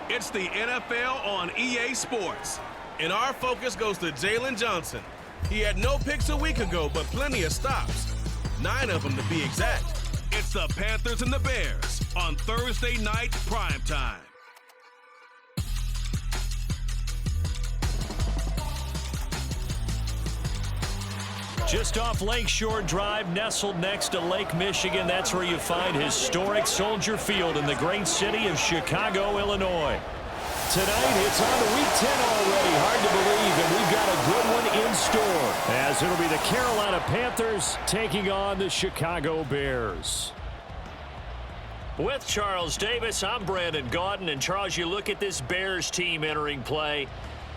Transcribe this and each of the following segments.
It's the NFL on EA Sports, and our focus goes to Jalen Johnson. He had no picks a week ago, but plenty of stops. 9 of them to be exact. It's the Panthers and the Bears on Thursday night primetime. Just off Lakeshore Drive, nestled next to Lake Michigan, that's where you find historic Soldier Field in the great city of Chicago, Illinois. Tonight, it's on to Week 10 already. Hard to believe, and we've got a good one in store, as it'll be the Carolina Panthers taking on the Chicago Bears. With Charles Davis, I'm Brandon Gaudin, and Charles, you look at this Bears team entering play.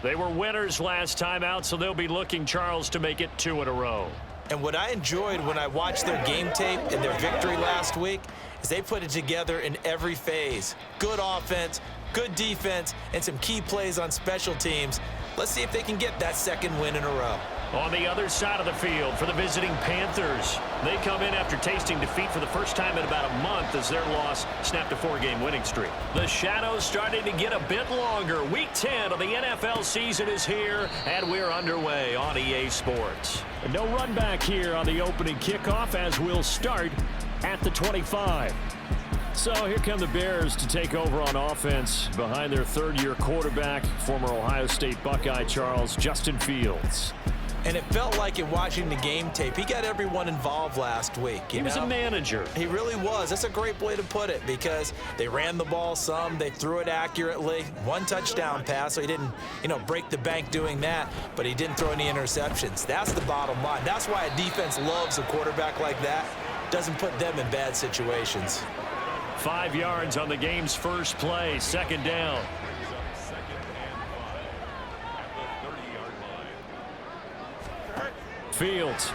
They were winners last time out, so they'll be looking, Charles, to make it 2 in a row. And what I enjoyed when I watched their game tape and their victory last week is they put it together in every phase. Good offense, good defense, and some key plays on special teams. Let's see if they can get that second win in a row. On the other side of the field for the visiting Panthers, they come in after tasting defeat for the first time in about a month as their loss snapped a 4-game winning streak. The shadows starting to get a bit longer. Week 10 of the NFL season is here, and we're underway on EA Sports. No run back here on the opening kickoff as we'll start at the 25. So here come the Bears to take over on offense behind their third-year quarterback, former Ohio State Buckeye Charles Justin Fields. And it felt like in watching the game tape, he got everyone involved last week. He was a manager. He really was. That's a great way to put it because they ran the ball some, they threw it accurately. 1 touchdown pass, so he didn't, break the bank doing that, but he didn't throw any interceptions. That's the bottom line. That's why a defense loves a quarterback like that. Doesn't put them in bad situations. 5 yards on the game's first play, second down. Fields.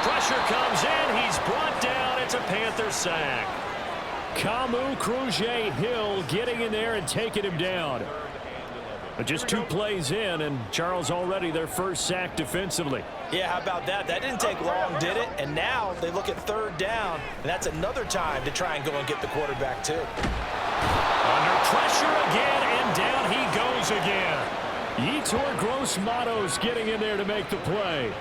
Pressure comes in. He's brought down. It's a Panther sack. Kamu Cruz-Hill getting in there and taking him down. But just 2 plays in, and Charles already their first sack defensively. Yeah, how about that? That didn't take long, did it? And now they look at 3rd down, and that's another time to try and go and get the quarterback too. Under pressure again, and down he goes again. Yetur Gross-Matos getting in there to make the play.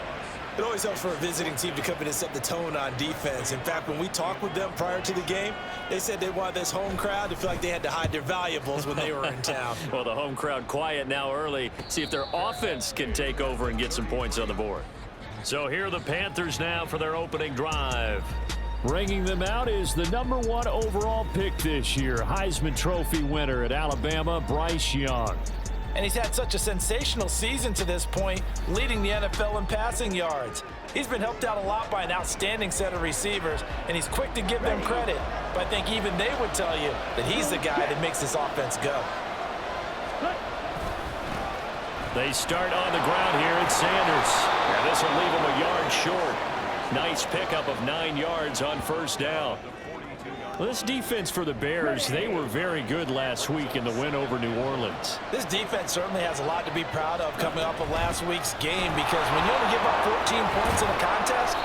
It always helps for a visiting team to come in and set the tone on defense. In fact, when we talked with them prior to the game, they said they wanted this home crowd to feel like they had to hide their valuables when they were in town. Well, the home crowd quiet now early. See if their offense can take over and get some points on the board. So here are the Panthers now for their opening drive. Bringing them out is the number 1 overall pick this year, Heisman Trophy winner at Alabama, Bryce Young. And he's had such a sensational season to this point, leading the NFL in passing yards. He's been helped out a lot by an outstanding set of receivers, and he's quick to give them credit. But I think even they would tell you that he's the guy that makes this offense go. They start on the ground here at Sanders. And this will leave him a yard short. Nice pickup of 9 yards on first down. Well, this defense for the Bears, they were very good last week in the win over New Orleans. This defense certainly has a lot to be proud of coming off of last week's game because when you only give up 14 points in a contest,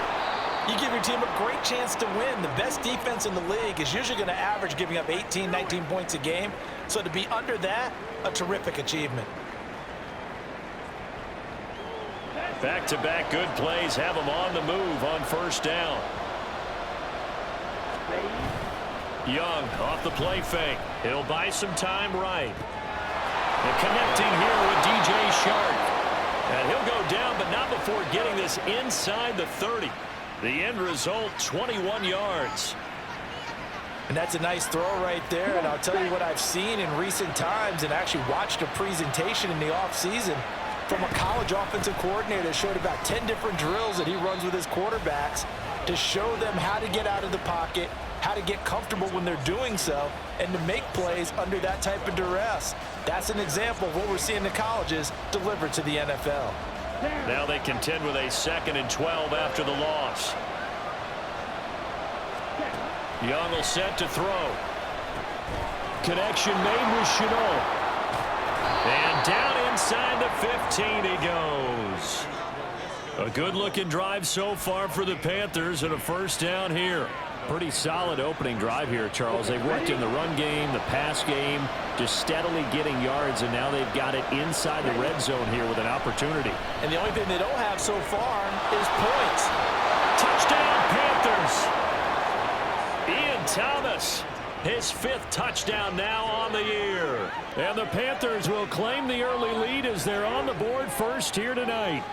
you give your team a great chance to win. The best defense in the league is usually going to average giving up 18, 19 points a game. So to be under that, a terrific achievement. Back-to-back good plays have them on the move on first down. Young off the play fake. He'll buy some time right. And connecting here with DJ Shark. And he'll go down, but not before getting this inside the 30. The end result, 21 yards. And that's a nice throw right there. And I'll tell you what I've seen in recent times and actually watched a presentation in the offseason from a college offensive coordinator that showed about 10 different drills that he runs with his quarterbacks to show them how to get out of the pocket, how to get comfortable when they're doing so, and to make plays under that type of duress. That's an example of what we're seeing in the colleges delivered to the NFL. Now they contend with a 2nd and 12 after the loss. Young will set to throw. Connection made with Chenault. And down inside the 15 he goes. A good-looking drive so far for the Panthers and a first down here. Pretty solid opening drive here, Charles. They've worked in the run game, the pass game, just steadily getting yards, and now they've got it inside the red zone here with an opportunity. And the only thing they don't have so far is points. Touchdown, Panthers! Ian Thomas, his 5th touchdown now on the year. And the Panthers will claim the early lead as they're on the board first here tonight.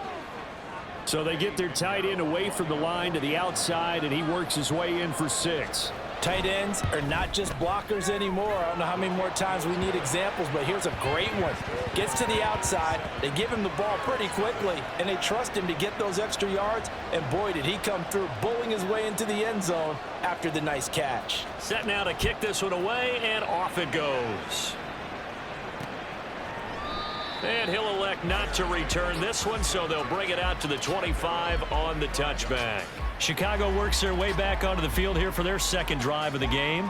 So they get their tight end away from the line to the outside, and he works his way in for 6. Tight ends are not just blockers anymore. I don't know how many more times we need examples, but here's a great one. Gets to the outside, they give him the ball pretty quickly, and they trust him to get those extra yards, and boy, did he come through, bullying his way into the end zone after the nice catch. Set now to kick this one away, and off it goes. And he'll elect not to return this one, so they'll bring it out to the 25 on the touchback. Chicago works their way back onto the field here for their 2nd drive of the game.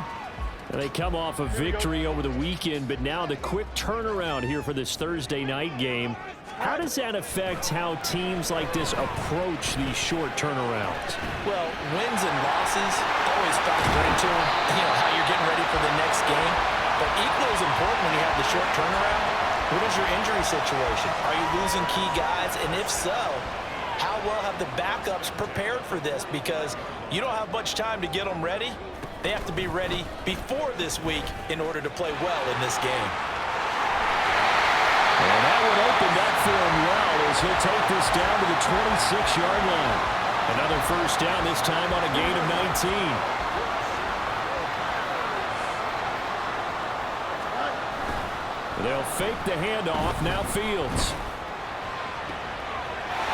And they come off a victory over the weekend, but now the quick turnaround here for this Thursday night game. How does that affect how teams like this approach these short turnarounds? Well, wins and losses always factor into how you're getting ready for the next game. But equally as important when you have the short turnaround, what is your injury situation? Are you losing key guys? And if so, how well have the backups prepared for this? Because you don't have much time to get them ready. They have to be ready before this week in order to play well in this game. And that would open up for him well as he'll take this down to the 26-yard line. Another first down, this time on a gain of 19. They'll fake the handoff. Now Fields.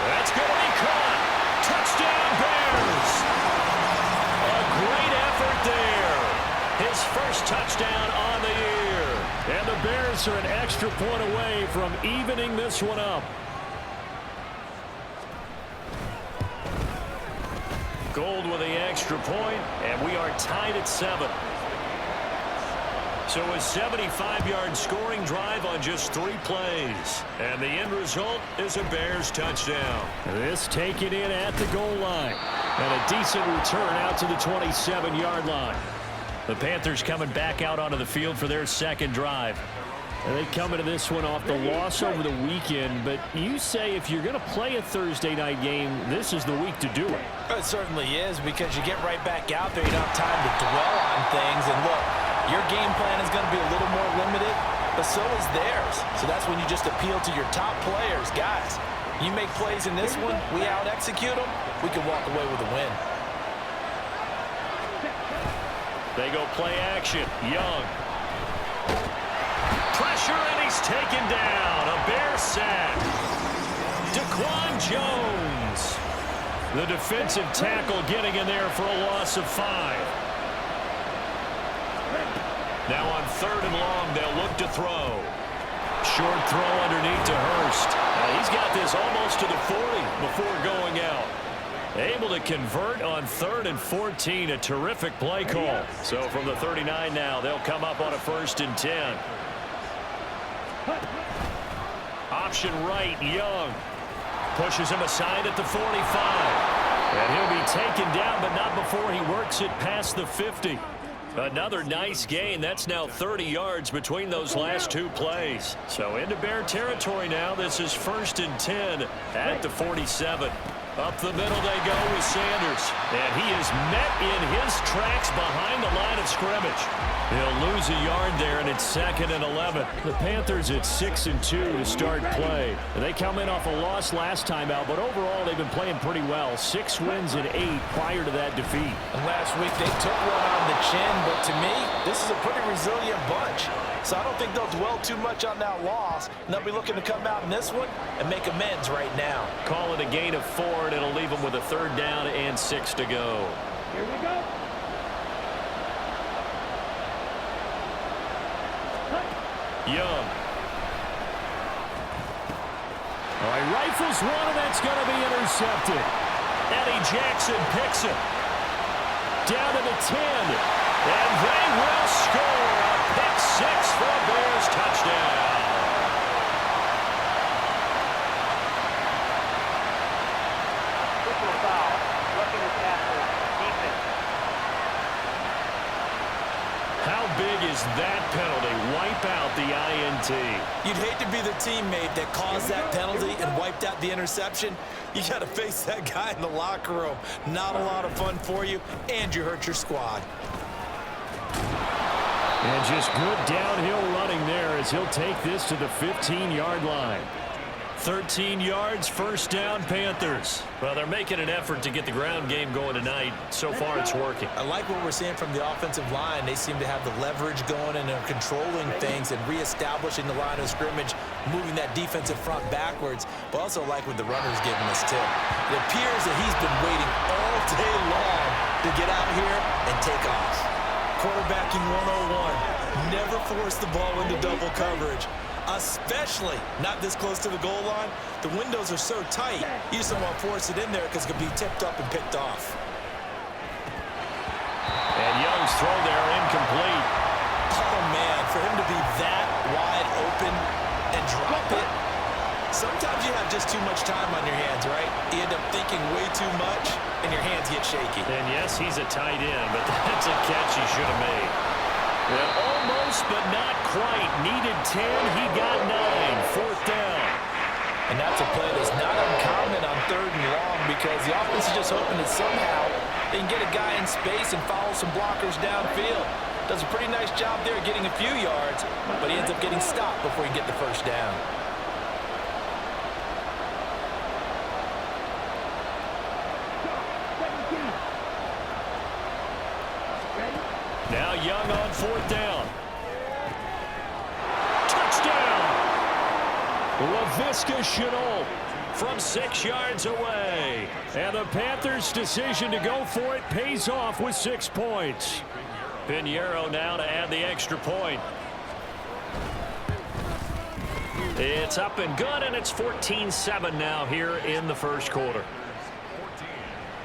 That's going to be caught. Touchdown, Bears. A great effort there. His first touchdown on the year. And the Bears are an extra point away from evening this one up. Gold with the extra point, and we are tied at 7. So a 75-yard scoring drive on just 3 plays. And the end result is a Bears touchdown. This taken in at the goal line. And a decent return out to the 27-yard line. The Panthers coming back out onto the field for their 2nd drive. And they come into this one off the loss over the weekend. But you say if you're going to play a Thursday night game, this is the week to do it. It certainly is, because you get right back out there. You don't have time to dwell on things. And look, your game plan is going to be a little more limited, but so is theirs. So that's when you just appeal to your top players. Guys, you make plays in this one, we out-execute them, we can walk away with a win. They go play action. Young. Pressure, and he's taken down. A Bear sack. Daquan Jones. The defensive tackle getting in there for a loss of 5. Now on 3rd and long, they'll look to throw. Short throw underneath to Hurst. He's got this almost to the 40 before going out. Able to convert on 3rd and 14. A terrific play call. So from the 39 now, they'll come up on a 1st and 10. Option right, Young. Pushes him aside at the 45. And he'll be taken down, but not before he works it past the 50. Another nice gain. That's now 30 yards between those last 2 plays. So into Bear territory now. This is 1st and 10 at the 47. Up the middle they go with Sanders. And he is met in his tracks behind the line of scrimmage. He'll lose a yard there, and it's 2nd and 11. The Panthers at 6 and 2 to start play. They come in off a loss last time out, but overall they've been playing pretty well. 6 wins and 8 prior to that defeat. And last week they took one on the chin, but to me, this is a pretty resilient bunch. So I don't think they'll dwell too much on that loss. And they'll be looking to come out in this one and make amends right now. Call it a gain of 4, and it'll leave them with a 3rd down and 6 to go. Here we go. Young. All right, rifles one, and that's going to be intercepted. Eddie Jackson picks it. Down to the 10. And they will score a pick 6 for a Bears touchdown. Football foul. Roughing the tackle. Defense. big is that penalty? Wipe out the INT. You'd hate to be the teammate that caused that penalty and wiped out the interception. You got to face that guy in the locker room. Not a lot of fun for you, and you hurt your squad. And just good downhill running there as he'll take this to the 15-yard line. 13 yards, first down, Panthers. Well, they're making an effort to get the ground game going tonight. So far, it's working. I like what we're seeing from the offensive line. They seem to have the leverage going and are controlling things and reestablishing the line of scrimmage, moving that defensive front backwards, but also like what the runner's giving us, too. It appears that he's been waiting all day long to get out here and take off. Quarterbacking 101. Never force the ball into double coverage. Especially not this close to the goal line. The windows are so tight, you just don't want to force it in there because it could be tipped up and picked off. And Young's throw there incomplete. Oh, man, for him to be that wide open and drop it. Sometimes you have just too much time on your hands, right? You end up thinking way too much, and your hands get shaky. And yes, he's a tight end, but that's a catch he should have made. And almost, but not quite. Needed 10, he got 9. Fourth down. And that's a play that's not uncommon on 3rd and long because the offense is just hoping that somehow they can get a guy in space and follow some blockers downfield. Does a pretty nice job there getting a few yards, but he ends up getting stopped before he can get the first down. Now Young on 4th down. Touchdown! Laviska Shenault from 6 yards away. And the Panthers' decision to go for it pays off with 6 points. Pinheiro now to add the extra point. It's up and good, and it's 14-7 now here in the first quarter.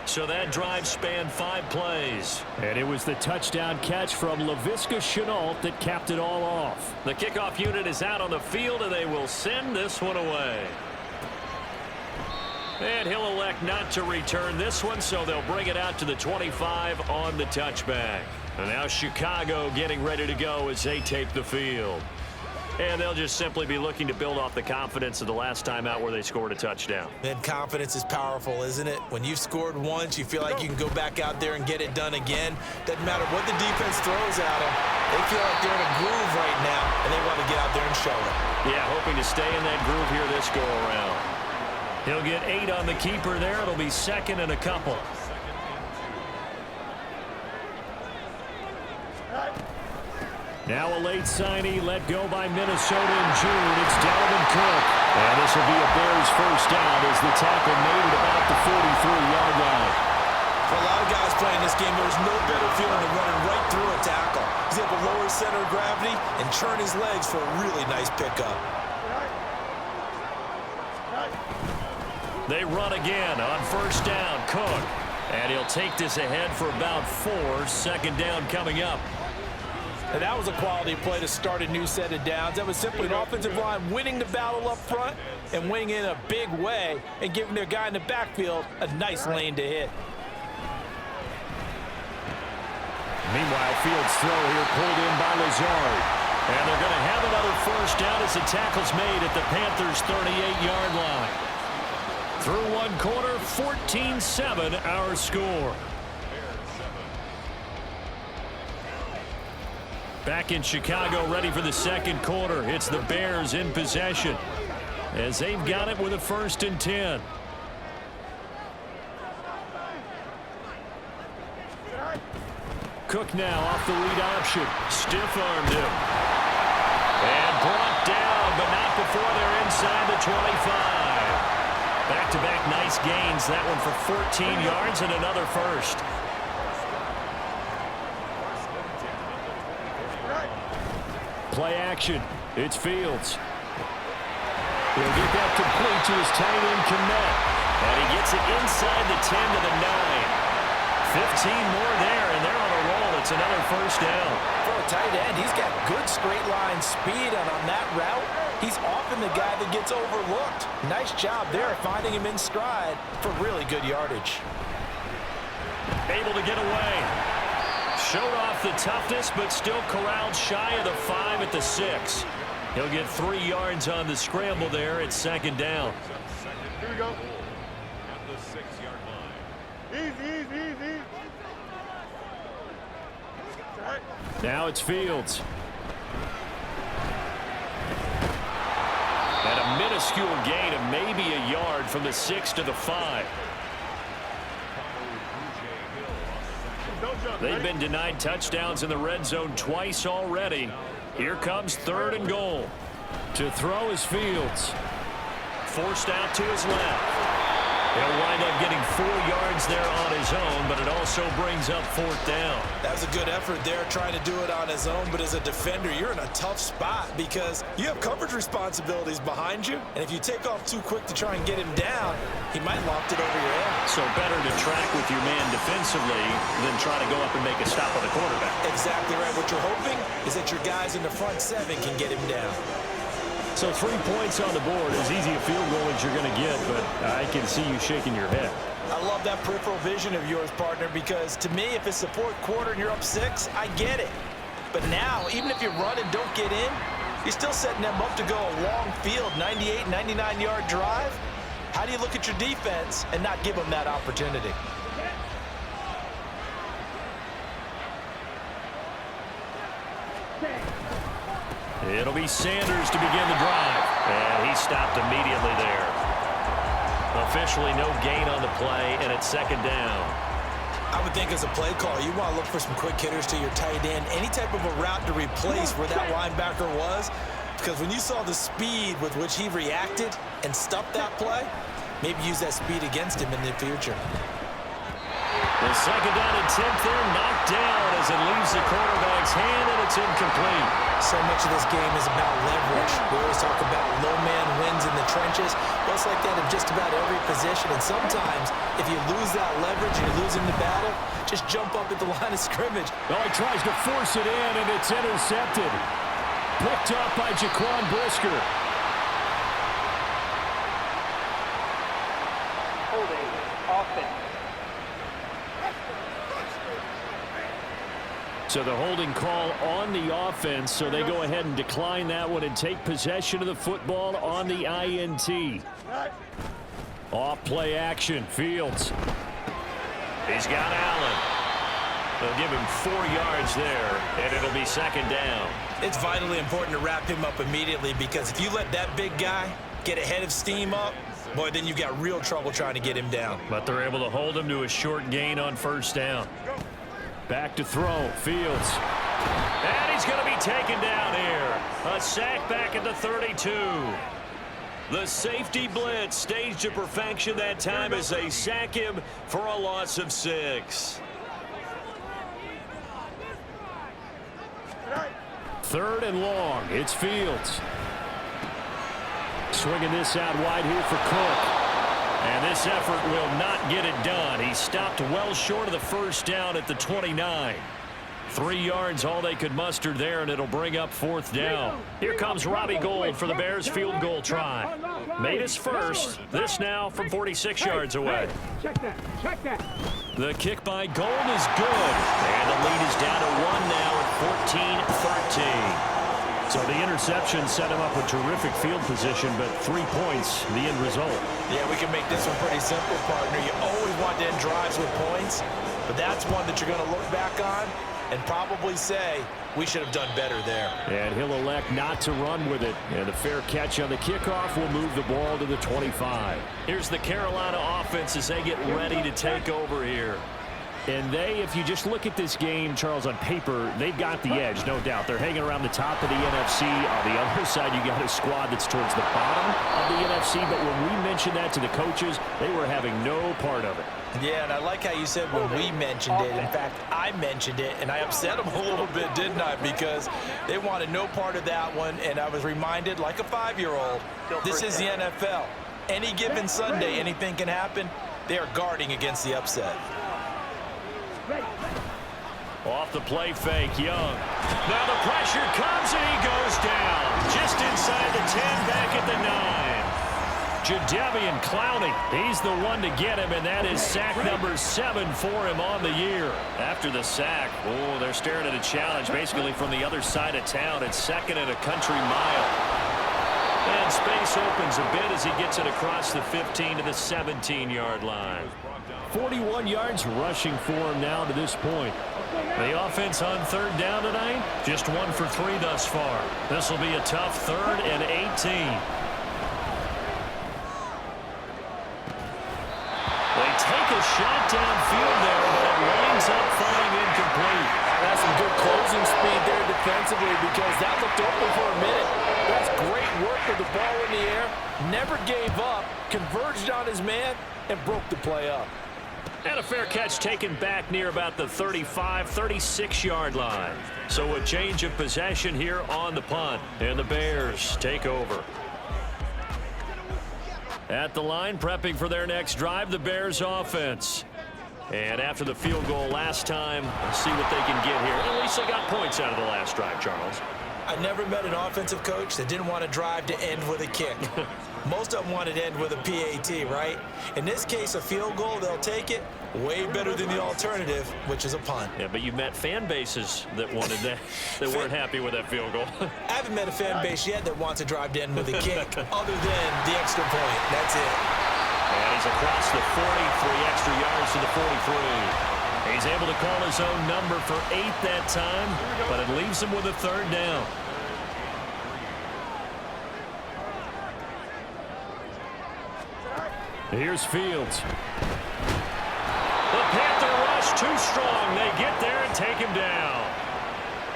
So that drive spanned 5 plays. And it was the touchdown catch from Laviska Shenault that capped it all off. The kickoff unit is out on the field, and they will send this one away. And he'll elect not to return this one, so they'll bring it out to the 25 on the touchback. And now Chicago getting ready to go as they take the field. And they'll just simply be looking to build off the confidence of the last time out where they scored a touchdown. And confidence is powerful, isn't it? When you've scored once, you feel like you can go back out there and get it done again. Doesn't matter what the defense throws at them. They feel like they're in a groove right now, and they want to get out there and show it. Yeah, hoping to stay in that groove here this go-around. He'll get 8 on the keeper there. It'll be 2nd and a couple. Now a late signee let go by Minnesota in June. It's Dalvin Cook. And this will be a Bears first down as the tackle made it about the 43-yard line. For a lot of guys playing this game, there's no better feeling than running right through a tackle. He's able to lower his center of gravity and turn his legs for a really nice pickup. They run again on first down. Cook. And he'll take this ahead for about 4. 2nd down coming up. And that was a quality play to start a new set of downs. That was simply an offensive line winning the battle up front and winning in a big way and giving their guy in the backfield a nice lane to hit. Meanwhile, Fields' throw here pulled in by Lazard. And they're going to have another first down as the tackle's made at the Panthers' 38-yard line. Through 1 quarter, 14-7 our score. Back in Chicago, ready for the 2nd quarter. It's the Bears in possession as they've got it with a 1st and 10. Cook now off the lead option. Stiff-armed him. And brought down, but not before they're inside the 25. Back-to-back nice gains. That one for 14 yards and another first. Play action. It's Fields. He'll get that complete to his tight end, Kmet. And he gets it inside the 10 to the 9. 15 more there, and they're on a roll. It's another first down. For a tight end, he's got good straight line speed, and on that route, he's often the guy that gets overlooked. Nice job there finding him in stride for really good yardage. Able to get away. Showed off the toughness, but still corralled shy of the 5 at the 6. He'll get 3 yards on the scramble there at second down. Here we go. At the 6-yard line. Easy. Now it's Fields. At a minuscule gain of maybe a yard from the 6 to the 5. They've been denied touchdowns in the red zone twice already. Here comes 3rd and goal. To throw is Fields. Forced out to his left. He'll wind up getting 4 yards there on his own, but it also brings up 4th down. That was a good effort there trying to do it on his own, but as a defender, you're in a tough spot because you have coverage responsibilities behind you, and if you take off too quick to try and get him down, he might loft it over your head. So better to track with your man defensively than try to go up and make a stop on the quarterback. Exactly right. What you're hoping is that your guys in the front 7 can get him down. So 3 points on the board, as easy a field goal as you're going to get, but I can see you shaking your head. I love that peripheral vision of yours, partner, because to me, if it's the 4th quarter and you're up 6, I get it. But now, even if you run and don't get in, you're still setting them up to go a long field, 98, 99-yard drive. How do you look at your defense and not give them that opportunity? It'll be Sanders to begin the drive. And he stopped immediately there. Officially no gain on the play, and it's 2nd down. I would think as a play call, you want to look for some quick hitters to your tight end. Any type of a route to replace where that linebacker was. Because when you saw the speed with which he reacted and stuffed that play, maybe use that speed against him in the future. The 2nd down attempt there knocked down as it leaves the quarterback's hand, and it's incomplete. So much of this game is about leverage. We always talk about low man wins in the trenches. Well, it's like that in just about every position. And sometimes, if you lose that leverage and you're losing the battle, just jump up at the line of scrimmage. Well, he tries to force it in, and it's intercepted. Picked up by Jaquan Brisker. Holding offense. So the holding call on the offense, so they go ahead and decline that one and take possession of the football on the INT. Off play action, Fields. He's got Allen. They'll give him 4 yards there, and it'll be 2nd down. It's vitally important to wrap him up immediately because if you let that big guy get ahead of steam up, boy, then you've got real trouble trying to get him down. But they're able to hold him to a short gain on 1st down. Back to throw, Fields. And he's going to be taken down here. A sack back at the 32. The safety blitz staged to perfection that time as they sack him for a loss of 6. 3rd and long. It's Fields. Swinging this out wide here for Cook. And this effort will not get it done. He stopped well short of the 1st down at the 29. 3 yards all they could muster there, and it'll bring up 4th down. Here comes Robbie Gould for the Bears field goal try. Made his first. This now from 46 yards away. Check that. The kick by Gould is good. And the lead is down to 1 now at 14-13. So the interception set him up with terrific field position, but 3 points, the end result. Yeah, we can make this one pretty simple, partner. You always want to end drives with points, but that's one that you're going to look back on and probably say, we should have done better there. And he'll elect not to run with it. And a fair catch on the kickoff will move the ball to the 25. Here's the Carolina offense as they get ready to take over here. And they, if you just look at this game, Charles, on paper, they've got the edge, no doubt. They're hanging around the top of the NFC. On the other side, you got a squad that's towards the bottom of the NFC. But when we mentioned that to the coaches, they were having no part of it. Yeah, and I like how you said when we mentioned it. In fact, I mentioned it, and I upset them a little bit, didn't I? Because they wanted no part of that one, and I was reminded, like a 5-year-old, this is the NFL. Any given Sunday, anything can happen. They are guarding against the upset. Off the play fake, Young. Now the pressure comes and he goes down. Just inside the 10, back at the 9. Jadeveon Clowney. He's the one to get him, and that is sack number 7 for him on the year. After the sack, oh, they're staring at a challenge basically from the other side of town. It's 2nd and a country mile. And space opens a bit as he gets it across the 15 to the 17-yard line. 41 yards rushing for him now to this point. The offense on 3rd down tonight, just 1 for 3 thus far. This will be a tough 3rd and 18. They take a shot downfield there, but it winds up falling incomplete. That's some good closing speed there defensively because that looked open for a minute. That's great work with the ball in the air. Never gave up, converged on his man, and broke the play up. And a fair catch taken back near about the 35, 36-yard line. So a change of possession here on the punt. And the Bears take over. At the line, prepping for their next drive, the Bears offense. And after the field goal last time, let's see what they can get here. At least they got points out of the last drive, Charles. I never met an offensive coach that didn't want to drive to end with a kick. Most of them wanted to end with a PAT, right? In this case, a field goal, they'll take it. Way better than the alternative, which is a punt. Yeah, but you met fan bases that wanted that, that weren't happy with that field goal. I haven't met a fan base yet that wants to drive to end with a kick, other than the extra point. That's it. And he's across the 40, 3 extra yards to the 43. He's able to call his own number for 8 that time, but it leaves him with a 3rd down. Here's Fields. The Panther rush too strong. They get there and take him down.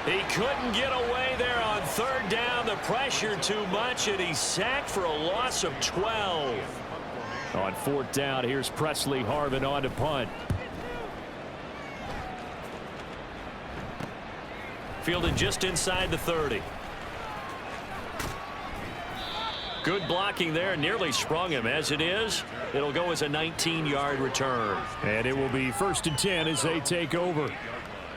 He couldn't get away there on 3rd down. The pressure too much, and he's sacked for a loss of 12. On 4th down, here's Presley Harvin on to punt. Fielded just inside the 30. Good blocking there, nearly sprung him. As it is, it'll go as a 19-yard return. And it will be 1st and 10 as they take over.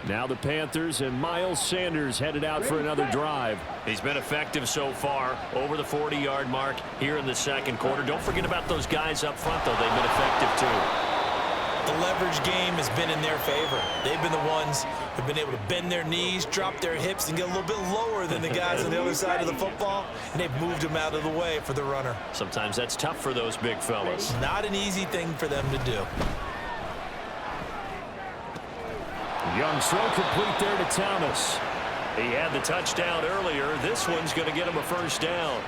Now the Panthers and Miles Sanders headed out for another drive. He's been effective so far, over the 40-yard mark here in the 2nd quarter. Don't forget about those guys up front, though. They've been effective, too. The leverage game has been in their favor. They've been the ones who've been able to bend their knees, drop their hips, and get a little bit lower than the guys on the other side of the football, and they've moved them out of the way for the runner. Sometimes that's tough for those big fellas. Not an easy thing for them to do. Young throw complete there to Thomas. He had the touchdown earlier. This one's going to get him a 1st down.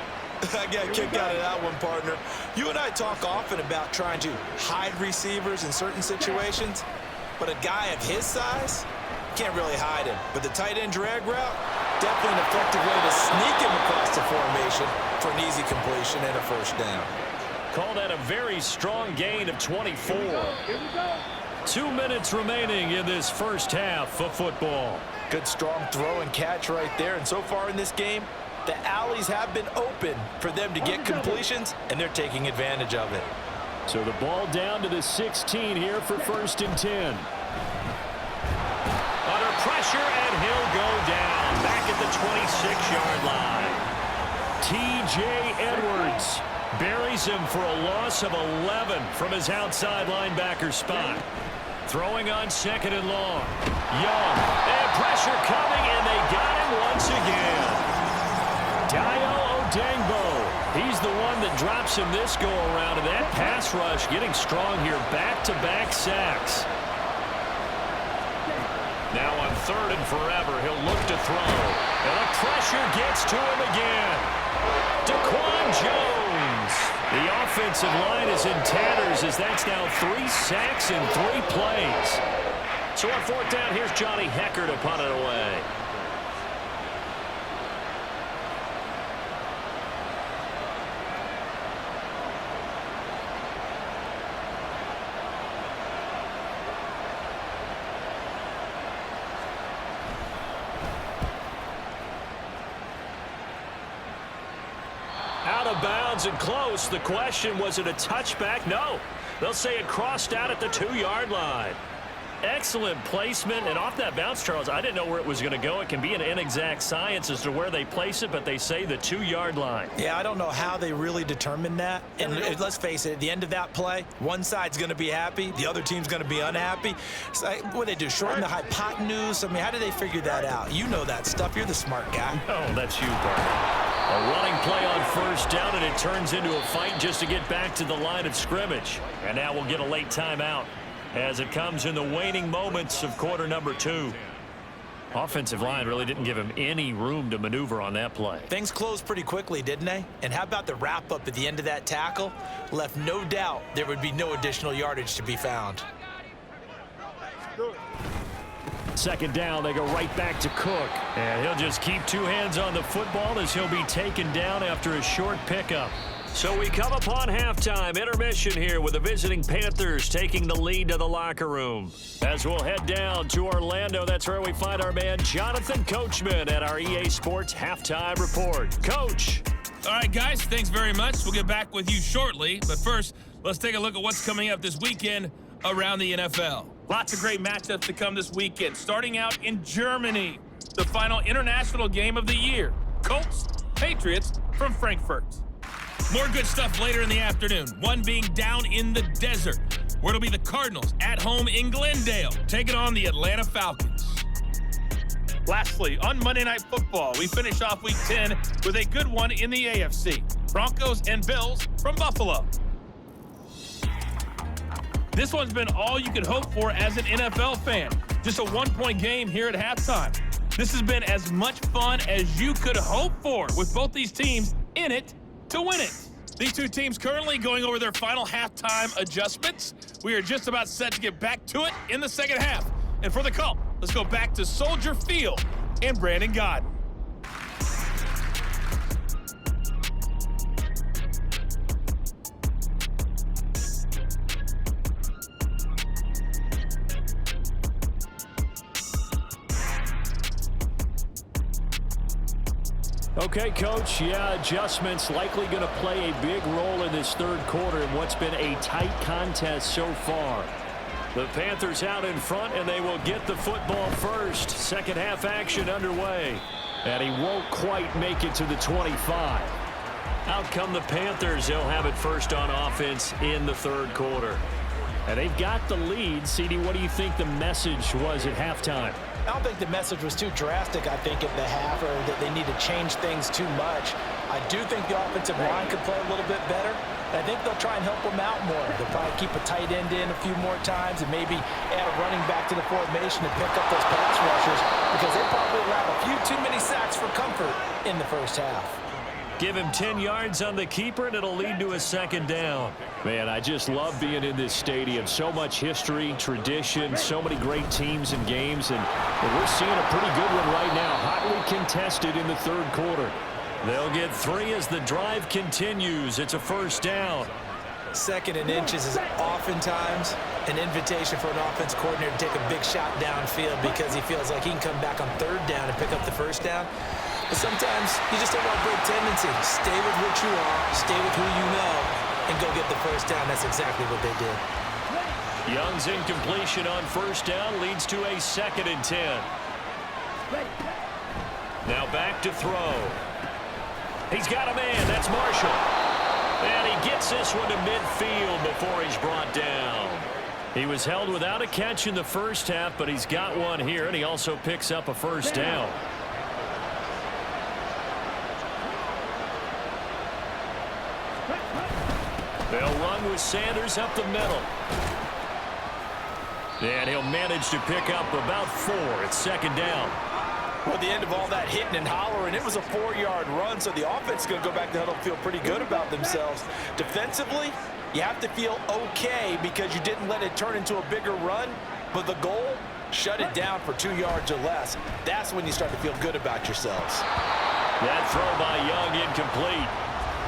I got a kick out of that one, partner. You and I talk often about trying to hide receivers in certain situations, but a guy of his size can't really hide him. But the tight end drag route, definitely an effective way to sneak him across the formation for an easy completion and a 1st down. Call that a very strong gain of 24. 2 minutes remaining in this 1st half of football. Good strong throw and catch right there. And so far in this game, the alleys have been open for them to get completions, and they're taking advantage of it. So the ball down to the 16 here for 1st and 10. Under pressure, and he'll go down back at the 26-yard line. T.J. Edwards buries him for a loss of 11 from his outside linebacker spot. Throwing on 2nd and long. Young, and pressure coming, and they got him once again. Dayo Odangbo, he's the one that drops him this go-around, and that pass rush getting strong here, back-to-back sacks. Now on 3rd and forever, he'll look to throw, and the pressure gets to him again. Daquan Jones. The offensive line is in tatters as that's now 3 sacks in 3 plays. So on 4th down, here's Johnny Hecker to punt it away. Out of bounds and close. The question, was it a touchback? No. They'll say it crossed out at the 2-yard line. Excellent placement, and off that bounce, Charles, I didn't know where it was going to go. It can be an inexact science as to where they place it, but they say the 2-yard line. Yeah, I don't know how they really determined that. And let's face it, at the end of that play, one side's going to be happy, the other team's going to be unhappy. It's like, what do they do, shorten the hypotenuse? I mean, how do they figure that out? You know that stuff. You're the smart guy. Oh, that's you, Parker. A running play on first down, and it turns into a fight just to get back to the line of scrimmage. And now we'll get a late timeout as it comes in the waning moments of quarter number 2. Offensive line really didn't give him any room to maneuver on that play. Things closed pretty quickly, didn't they? And how about the wrap-up at the end of that tackle? Left no doubt there would be no additional yardage to be found. Second down, they go right back to Cook. And he'll just keep 2 hands on the football as he'll be taken down after a short pickup. So we come upon halftime intermission here with the visiting Panthers taking the lead to the locker room. As we'll head down to Orlando, that's where we find our man Jonathan Coachman at our EA Sports Halftime Report. Coach. All right, guys, thanks very much. We'll get back with you shortly. But first, let's take a look at what's coming up this weekend around the NFL. Lots of great matchups to come this weekend. Starting out in Germany, the final international game of the year. Colts, Patriots from Frankfurt. More good stuff later in the afternoon. One being down in the desert, where it'll be the Cardinals at home in Glendale, taking on the Atlanta Falcons. Lastly, on Monday Night Football, we finish off Week 10 with a good one in the AFC. Broncos and Bills from Buffalo. This one's been all you could hope for as an NFL fan. Just a 1-point game here at halftime. This has been as much fun as you could hope for, with both these teams in it to win it. These two teams currently going over their final halftime adjustments. We are just about set to get back to it in the second half. And for the call, let's go back to Soldier Field and Brandon Godden. Okay, Coach, yeah, adjustments likely going to play a big role in this third quarter in what's been a tight contest so far. The Panthers out in front, and they will get the football first. Second half action underway, and he won't quite make it to the 25. Out come the Panthers. They'll have it first on offense in the third quarter. And they've got the lead. CD, what do you think the message was at halftime? I don't think the message was too drastic, I think, at the half, or that they need to change things too much. I do think the offensive line could play a little bit better. I think they'll try and help them out more. They'll probably keep a tight end in a few more times and maybe add a running back to the formation to pick up those pass rushers, because they probably allowed a few too many sacks for comfort in the first half. Give him 10 yards on the keeper, and it'll lead to a second down. Man, I just love being in this stadium. So much history, tradition, so many great teams and games, and we're seeing a pretty good one right now, hotly contested in the third quarter. They'll get 3 as the drive continues. It's a first down. Second and inches is oftentimes an invitation for an offense coordinator to take a big shot downfield because he feels like he can come back on third down and pick up the first down. But sometimes you just have a great tendency. Stay with what you are, stay with who you know, and go get the first down. That's exactly what they did. Young's incompletion on first down leads to a 2nd and 10. Now back to throw. He's got a man. That's Marshall. And he gets this one to midfield before he's brought down. He was held without a catch in the first half, but he's got one here, and he also picks up a first down. They'll run with Sanders up the middle. And he'll manage to pick up about 4. It's second down. Well, at the end of all that hitting and hollering, it was a 4-yard run, so the offense is going to go back to huddle and feel pretty good about themselves. Defensively, you have to feel okay because you didn't let it turn into a bigger run, but the goal, shut it down for 2 yards or less. That's when you start to feel good about yourselves. That throw by Young incomplete.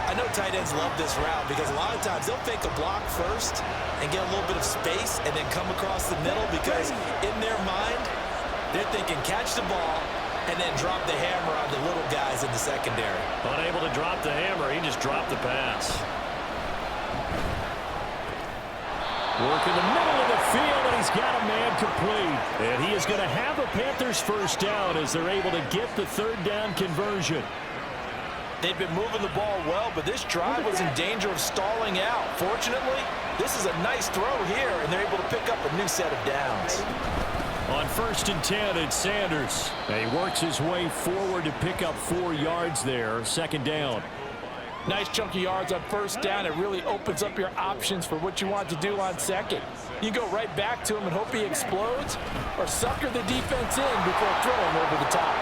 I know tight ends love this route because a lot of times they'll fake a block first and get a little bit of space and then come across the middle because in their mind, they're thinking catch the ball and then drop the hammer on the little guys in the secondary. Unable to drop the hammer, he just dropped the pass. Work in the middle of the field, and he's got a man complete. And he is going to have a Panthers first down as they're able to get the third down conversion. They've been moving the ball well, but this drive was in danger of stalling out. Fortunately, this is a nice throw here, and they're able to pick up a new set of downs. On 1st and 10, it's Sanders. And he works his way forward to pick up 4 yards there. Second down. Nice chunk of yards on first down. It really opens up your options for what you want to do on second. You go right back to him and hope he explodes, or sucker the defense in before throwing over the top.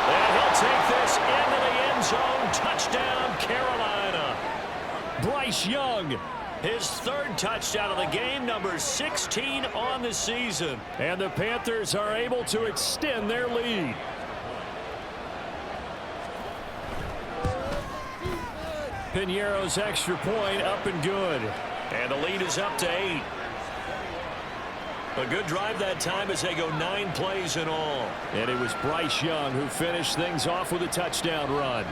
And he'll take this into the end zone. Touchdown, Carolina. Bryce Young, his 3rd touchdown of the game, number 16 on the season. And the Panthers are able to extend their lead. Piñeiro's extra point up and good. And the lead is up to 8. A good drive that time as they go 9 plays in all. And it was Bryce Young who finished things off with a touchdown run.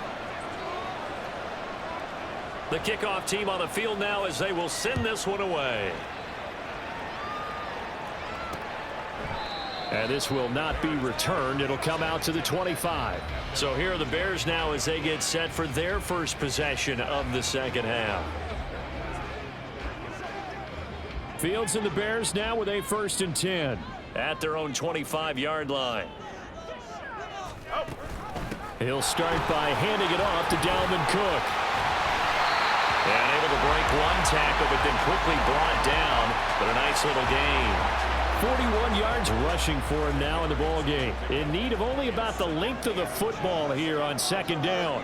The kickoff team on the field now as they will send this one away. And this will not be returned. It'll come out to the 25. So here are the Bears now as they get set for their first possession of the second half. Fields and the Bears now with a 1st and 10 at their own 25-yard line. He'll start by handing it off to Dalvin Cook. And able to break 1 tackle, but then quickly brought down. But a nice little gain. 41 yards rushing for him now in the ball game. In need of only about the length of the football here on 2nd down.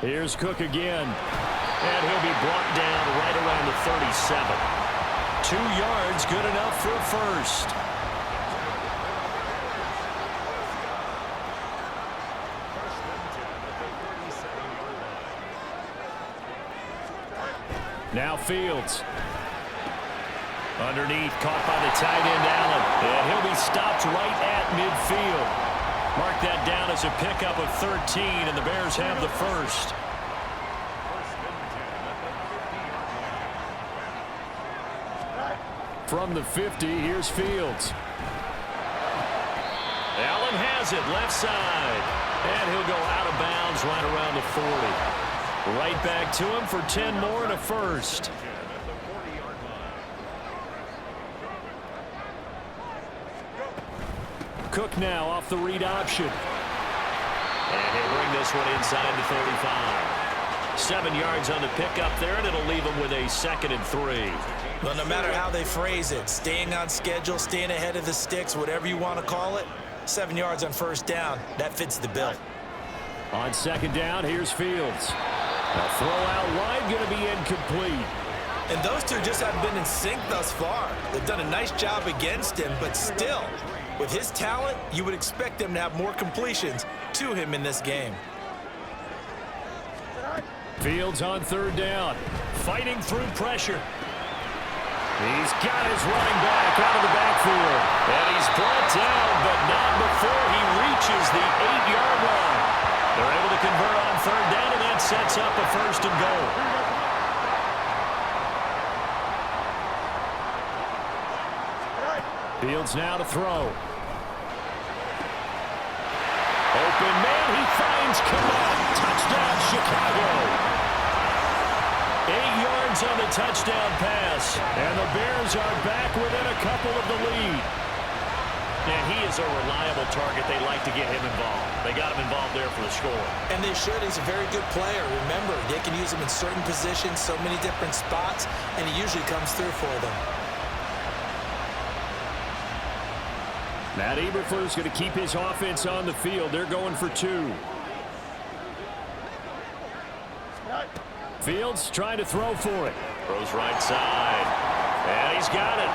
Here's Cook again. And he'll be brought down right around the 37. 2 yards, good enough for a first. Now Fields. Underneath, caught by the tight end, Allen. And he'll be stopped right at midfield. Mark that down as a pickup of 13, and the Bears have the first. From the 50, here's Fields. Allen has it, left side. And he'll go out of bounds right around the 40. Right back to him for 10 more and a first. Cook now off the read option. And he'll bring this one inside the 35. 7 yards on the pickup there, and it'll leave him with a 2nd and 3. Well, no matter how they phrase it, staying on schedule, staying ahead of the sticks, whatever you want to call it, 7 yards on first down, that fits the bill. On 2nd down, here's Fields. A throw out wide, going to be incomplete. And those two just haven't been in sync thus far. They've done a nice job against him, but still, with his talent, you would expect them to have more completions to him in this game. Fields on 3rd down, fighting through pressure. He's got his running back out of the backfield. And he's brought down, but not before he reaches the 8-yard line. They're able to convert on 3rd down, and that sets up a 1st and goal. Fields now to throw. Open man, he finds Kamara. Touchdown, Chicago. 8 yards on the touchdown pass. And the Bears are back within a couple of the lead. And he is a reliable target. They like to get him involved. They got him involved there for the score. And they should. He's a very good player. Remember, they can use him in certain positions, so many different spots, and he usually comes through for them. Matt Eberflus going to keep his offense on the field. They're going for 2. Fields trying to throw for it. Throws right side. And he's got it.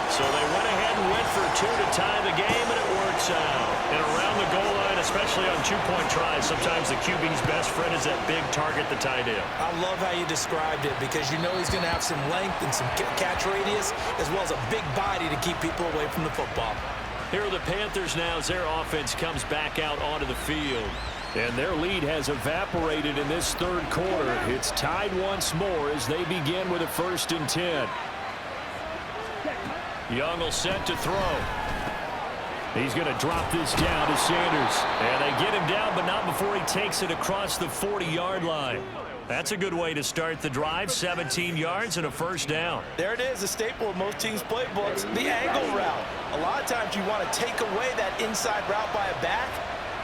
So they went ahead and went for 2 to tie the game, and it works out. And around the goal line, especially on 2-point tries, sometimes the QB's best friend is that big target, the tight end. I love how you described it, because you know he's going to have some length and some catch radius, as well as a big body to keep people away from the football. Here are the Panthers now as their offense comes back out onto the field. And their lead has evaporated in this third quarter. It's tied once more as they begin with a 1st and 10. Young will set to throw. He's going to drop this down to Sanders. And they get him down, but not before he takes it across the 40-yard line. That's a good way to start the drive. 17 yards and a 1st down. There it is, a staple of most teams' playbooks, the angle route. A lot of times you want to take away that inside route by a back,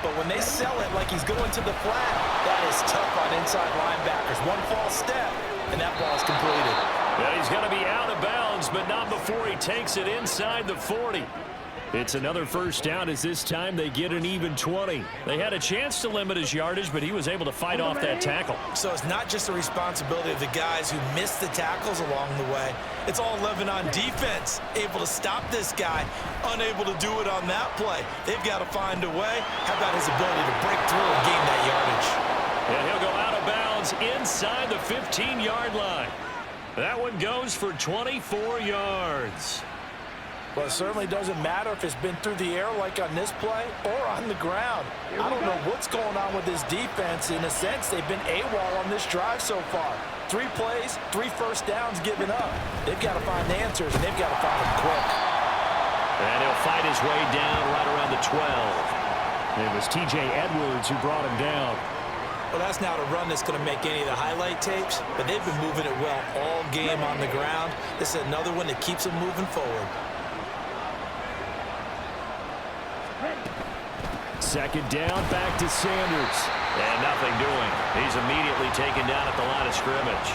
but when they sell it like he's going to the flat, that is tough on inside linebackers. One false step, and that ball is completed. Yeah, he's going to be out of bounds, but not before he takes it inside the 40. It's another 1st down as this time they get an even 20. They had a chance to limit his yardage, but he was able to fight off that tackle. So it's not just the responsibility of the guys who missed the tackles along the way. It's all 11 on defense, able to stop this guy, unable to do it on that play. They've got to find a way. How about his ability to break through and gain that yardage? And he'll go out of bounds inside the 15-yard line. That one goes for 24 yards. Well, it certainly doesn't matter if it's been through the air like on this play or on the ground. I don't know what's going on with this defense. In a sense, they've been AWOL on this drive so far. 3 plays, 3 1st downs given up. They've got to find answers, and they've got to find them quick. And he'll fight his way down right around the 12. It was T.J. Edwards who brought him down. Well, that's not a run that's going to make any of the highlight tapes, but they've been moving it well all game on the ground. This is another one that keeps them moving forward. 2nd down, back to Sanders. And nothing doing. He's immediately taken down at the line of scrimmage.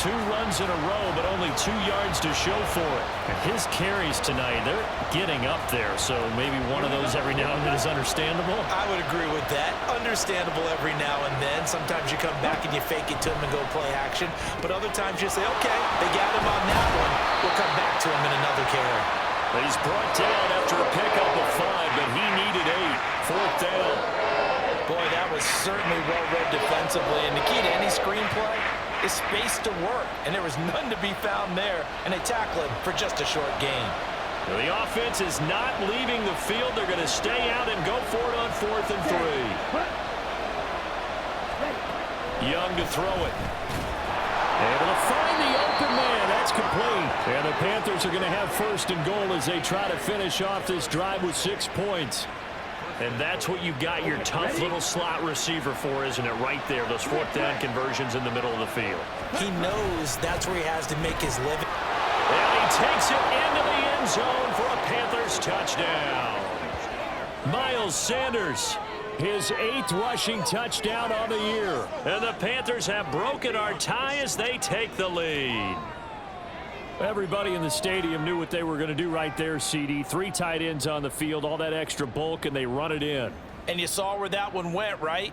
2 runs in a row, but only 2 yards to show for it. And his carries tonight, they're getting up there, so maybe one of those every now and then is understandable. I would agree with that. Understandable every now and then. Sometimes you come back and you fake it to him and go play action. But other times you say, okay, they got him on that one. We'll come back to him in another carry. He's brought down after a pickup of 5, but he needed 8. 4th down. Boy, that was certainly well-read defensively. And the key to any screenplay is space to work. And there was none to be found there. And they tackle him for just a short gain. The offense is not leaving the field. They're going to stay out and go for it on 4th and 3. Young to throw it. Able to find the open man. That's complete. And the Panthers are going to have 1st and goal as they try to finish off this drive with 6 points. And that's what you've got your tough little slot receiver for, isn't it? Right there, those 4th down conversions in the middle of the field. He knows that's where he has to make his living. And he takes it into the end zone for a Panthers touchdown. Miles Sanders, his 8th rushing touchdown on the year. And the Panthers have broken our tie as they take the lead. Everybody in the stadium knew what they were going to do right there, CD. 3 tight ends on the field, all that extra bulk, and they run it in. And you saw where that one went, right?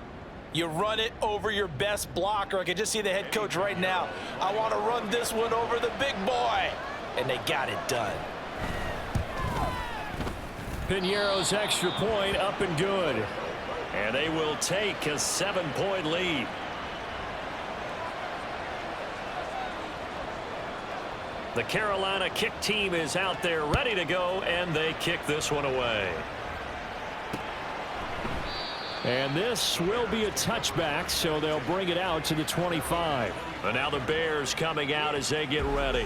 You run it over your best blocker. I can just see the head coach right now. I want to run this one over the big boy. And they got it done. Piñeiro's extra point up and good. And they will take a 7-point lead. The Carolina kick team is out there ready to go, and they kick this one away. And this will be a touchback, so they'll bring it out to the 25. And now the Bears coming out as they get ready.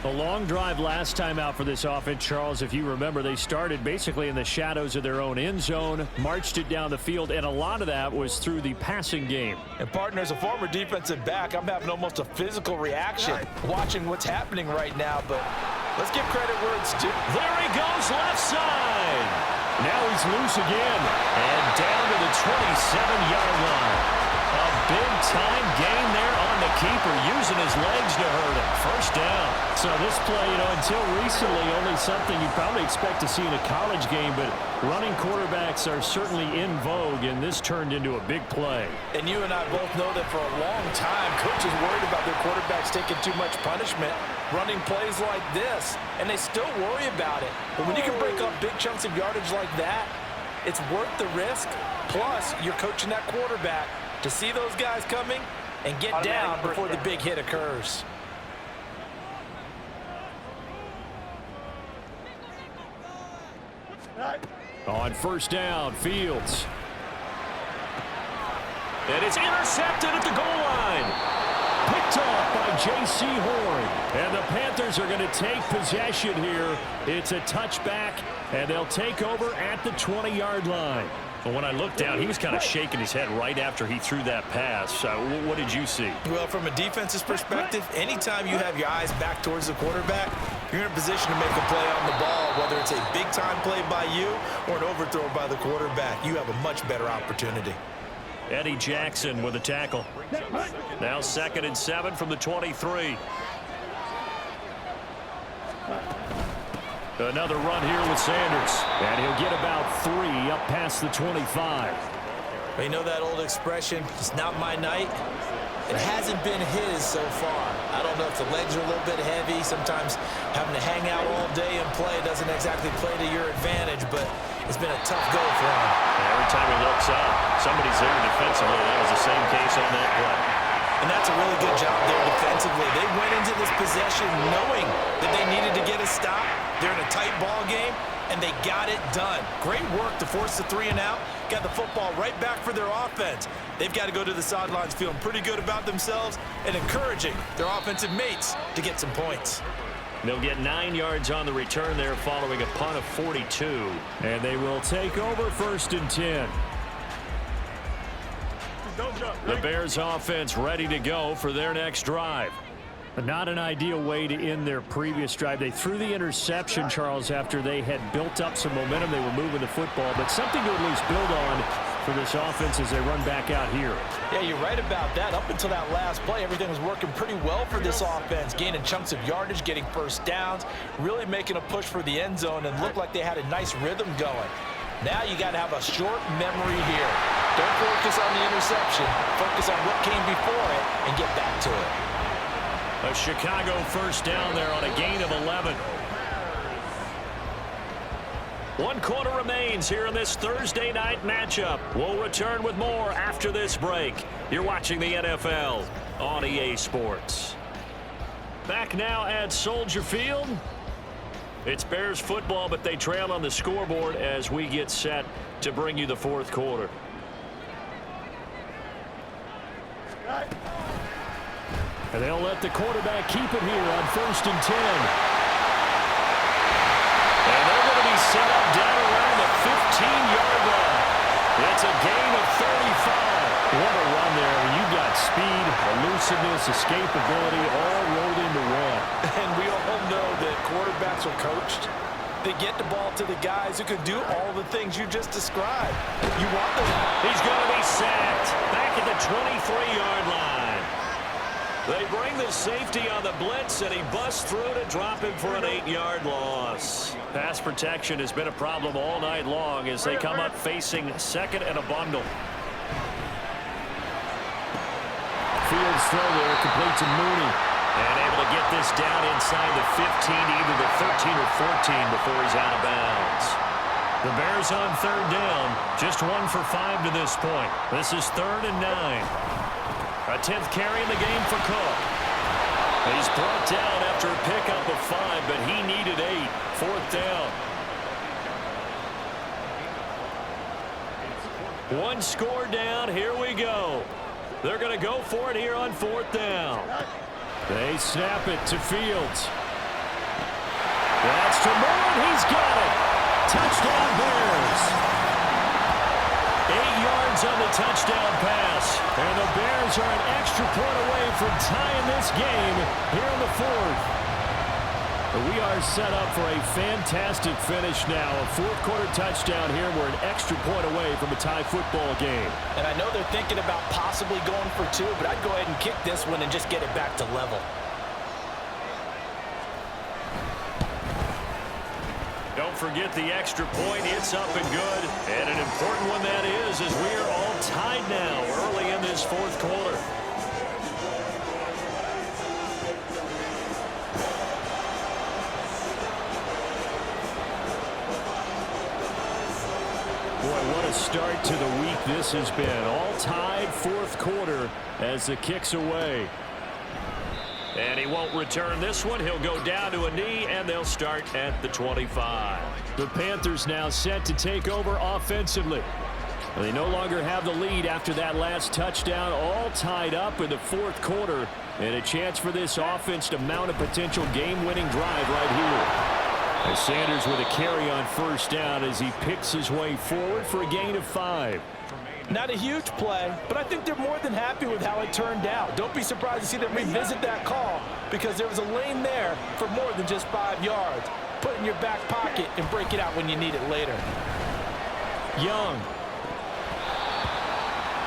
A long drive last time out for this offense, Charles. If you remember, they started basically in the shadows of their own end zone, marched it down the field, and a lot of that was through the passing game. And, partner, as a former defensive back, I'm having almost a physical reaction watching what's happening right now, but let's give credit where it's due. There he goes, left side. Now he's loose again, and down to the 27-yard line. A big-time gain there on the keeper, using his legs to hurt him. 1st down. So this play, until recently, only something you probably expect to see in a college game, but running quarterbacks are certainly in vogue, and this turned into a big play. And you and I both know that for a long time, coaches worried about their quarterbacks taking too much punishment, running plays like this, and they still worry about it. But when you can break up big chunks of yardage like that, it's worth the risk. Plus, you're coaching that quarterback to see those guys coming and get down before the big hit occurs. On 1st down, Fields. And it's intercepted at the goal line. Picked off by J.C. Horn. And the Panthers are going to take possession here. It's a touchback, and they'll take over at the 20-yard line. But when I looked down, he was kind of shaking his head right after he threw that pass. What did you see? Well, from a defense's perspective, anytime you have your eyes back towards the quarterback, you're in a position to make a play on the ball, whether it's a big-time play by you or an overthrow by the quarterback. You have a much better opportunity. Eddie Jackson with a tackle. Now 2nd and 7 from the 23. Another run here with Sanders. And he'll get about 3 up past the 25. You know that old expression, it's not my night? It hasn't been his so far. I don't know if the legs are a little bit heavy. Sometimes having to hang out all day and play doesn't exactly play to your advantage, but it's been a tough go for him. Every time he looks up, somebody's there defensively. That was the same case on that play. And that's a really good job there defensively. They went into this possession knowing that they needed to get a stop. They're in a tight ball game, and they got it done. Great work to force the 3 and out. Got the football right back for their offense. They've got to go to the sidelines feeling pretty good about themselves and encouraging their offensive mates to get some points. They'll get 9 yards on the return there following a punt of 42. And they will take over 1st and 10. The Bears offense ready to go for their next drive. Not an ideal way to end their previous drive. They threw the interception, Charles, after they had built up some momentum. They were moving the football, but something to at least build on for this offense as they run back out here. Yeah, you're right about that. Up until that last play, everything was working pretty well for this offense, gaining chunks of yardage, getting first downs, really making a push for the end zone, and looked like they had a nice rhythm going. Now you got to have a short memory here. Don't focus on the interception. Focus on what came before it and get back to it. A Chicago 1st down there on a gain of 11. 1 quarter remains here in this Thursday night matchup. We'll return with more after this break. You're watching the NFL on EA Sports. Back now at Soldier Field. It's Bears football, but they trail on the scoreboard as we get set to bring you the 4th quarter. And they'll let the quarterback keep it here on 1st and 10. And they're going to be set up down around the 15-yard line. It's a gain of 35. What a run there. You've got speed, elusiveness, escapability, all rolled into one. And we all know that quarterbacks are coached. They get the ball to the guys who can do all the things you just described. You want them. He's going to be sacked back at the 23-yard line. They bring the safety on the blitz, and he busts through to drop him for an 8-yard loss. Pass protection has been a problem all night long as they come up facing 2nd and a bundle. Fields throw there, complete to Mooney. And able to get this down inside the 15 to either the 13 or 14 before he's out of bounds. The Bears on 3rd down, just 1 for 5 to this point. This is 3rd and 9. A 10th carry in the game for Cook. He's brought down after a pickup of 5, but he needed 8. 4th down. 1 score down. Here we go. They're going to go for it here on 4th down. They snap it to Fields. That's to Moore. He's got it. Touchdown Bears. 8 yards on the touchdown pass. And the Bears are an extra point away from tying this game here in the 4th. We are set up for a fantastic finish now. A 4th quarter touchdown here. We're an extra point away from a tie football game. And I know they're thinking about possibly going for 2, but I'd go ahead and kick this one and just get it back to level. Don't forget the extra point. It's up and good. And an important one that is, as we are all tied now early in this 4th quarter. Boy, what a start to the week this has been. All tied 4th quarter as the kick's away. And he won't return this one. He'll go down to a knee, and they'll start at the 25. The Panthers now set to take over offensively. They no longer have the lead after that last touchdown, all tied up in the fourth quarter, and a chance for this offense to mount a potential game-winning drive right here. As Sanders with a carry on first down as he picks his way forward for a gain of 5. Not a huge play, but I think they're more than happy with how it turned out. Don't be surprised to see them revisit that call because there was a lane there for more than just 5 yards. Put it in your back pocket and break it out when you need it later. Young.